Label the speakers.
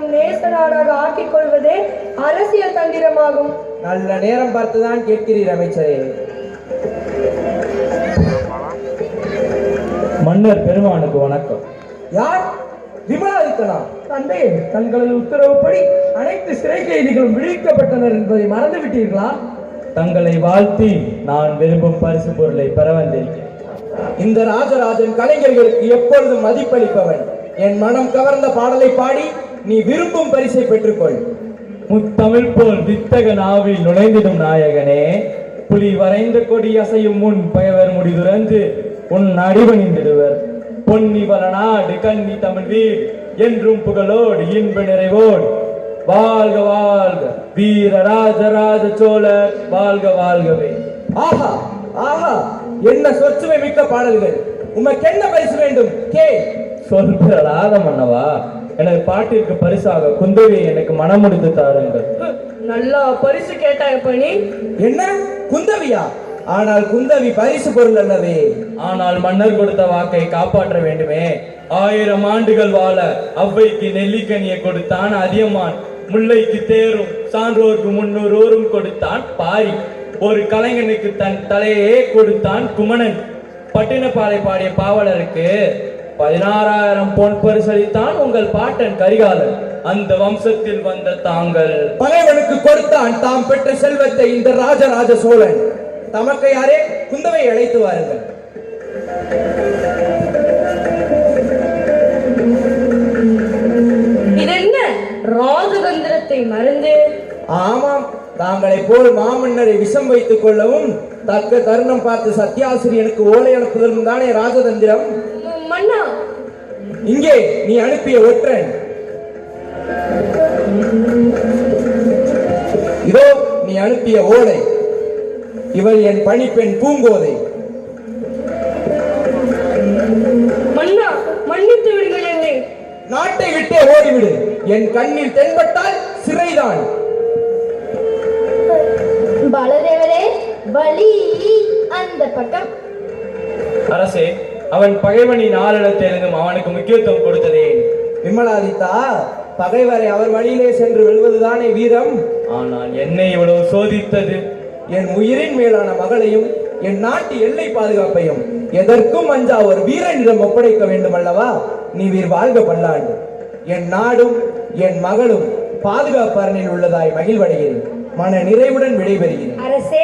Speaker 1: நம் நேச நாடாக ஆக்கிக் கொள்வதே அரசியல் தந்திரமாகும்.
Speaker 2: நல்ல நேரம் பார்த்துதான் கேட்கிறீர் அமைச்சரே.
Speaker 3: மன்னர் பெருமானுக்கு வணக்கம்.
Speaker 2: யார்? விமலாதித்தனா?
Speaker 3: தந்தையே, தங்களது உத்தரவுப்படி அனைத்து சிறை கைதிகளும் விடுவிக்கப்பட்டனர் என்பதை மறந்து விட்டீர்களா? தங்களை வாழ்த்தி நான் விரும்பும் பரிசு பொருளை பெற வந்திருக்கிறேன்.
Speaker 2: இந்த ராஜராஜன் கலைஞர்களுக்கு எப்பொழுதும் மதிப்பளிப்பவன். என் மனம் கவர்ந்த பாடலை பாடி நீ விரும்பும் பரிசை பெற்றுக்கொள்.
Speaker 3: முத்தமிழ் போல் வித்தக நாவில் நுழைந்திடும் நாயகனே, புலி வரைந்த கொடி அசையும் முன் பயவர் முடிதுறந்து உன் அடிபணிந்திடுவர். பொன்னி பல நாடு கன்னி தமிழ் வீர் என்றும் புகழோடு இன்ப நிறைவோடு வாழ்க வாழ்க வீர ராஜராஜ சோழர் வாழ்க வாழ்கவே.
Speaker 2: ஆஹா ஆஹா, என்ன சொற்சுமை மிக்க பாடல்கள்! உமக்கு என்ன பரிசு வேண்டும்? கே
Speaker 3: சொல்கிறாத மன்னவா, எனது பாட்டிற்கு பரிசாக குந்தவியை எனக்கு மனமுடித்து தாருங்கள்.
Speaker 1: நல்லா பரிசு கேட்டாய் பணி.
Speaker 2: என்ன குந்தவியா? ஆனால் குந்தவி பரிசு பொருள் அல்லவே.
Speaker 3: ஆனால் மன்னர் கொடுத்த வாக்கை காப்பாற்ற வேண்டுமே. 1000 ஆண்டுகள் வாழ அவ்வைக்கு நெல்லிக்கனியை கொடுத்தான் அதியமான், முல்லைக்கு தேரும் சான்றோருக்கு 300 ஓரும் கொடுத்தான் பாரி, ஒரு கலைஞனுக்கு தன் தலையே கொடுத்தான் குமணன், பட்டினப்பாலை பாடிய பாவலருக்கு 16,000 பொன் பரிசளித்தான் உங்கள் பாட்டன் கரிகாலன். அந்த வம்சத்தில் வந்த தாங்கள்
Speaker 2: பகைவனுக்கு கொடுத்தான் தாம் பெற்ற செல்வத்தை இந்த ராஜராஜ சோழன். தமக்கு யாரே குந்தவை அழைத்து வாருங்கள்.
Speaker 1: இதென்ன ராஜதந்திரத்தை மறந்து?
Speaker 2: ஆமாம், தாங்களை போல் மாமன்னரை விஷம் வைத்துக் கொள்ளவும் தக்க தருணம் பார்த்து சத்யாசிரியனுக்கு ஓலை அனுப்புதலும் தானே ராஜதந்திரம்.
Speaker 1: மன்னா,
Speaker 2: இங்கே நீ அனுப்பிய ஒற்றன். இதோ நீ அனுப்பிய ஓலை. இவள் என் பணிப்பெண் பூங்கோதை.
Speaker 1: மன்னா, மன்னித்து விடுங்கள் என்னை.
Speaker 2: நாட்டை விட்டே ஓடிவிடு. என் கண்ணில் தென்பட்டால் சிறைதான்.
Speaker 4: பாலதேவரே, வழி அந்த பக்கம்.
Speaker 3: அரசே, அவன் பகைவனின் ஆளிடத்திலிருந்தும் அவனுக்கு முக்கியத்துவம் கொடுத்ததே.
Speaker 2: விமலாதித்தா, பகைவரை அவர் வழியிலே சென்று வெல்வதுதானே வீரம்.
Speaker 3: ஆனால் என்னை இவ்வளவு சோதித்தது
Speaker 2: என் உயிரின் மேலான மகளையும் என் நாட்டு எல்லை பாதுகாப்பையும் எதற்கும் அஞ்சா ஒரு வீரனிடம் ஒப்படைக்க வேண்டும் அல்லவா? நீ வீர் வாழ்க பல்லாண்டு. என் நாடும் என் மகளும் பாதுகாப்பு அரணில் உள்ளதாய் மகிழ்வடைகிறேன். மன நிறைவுடன் விடைபெறுகிறேன்.
Speaker 1: அரசே.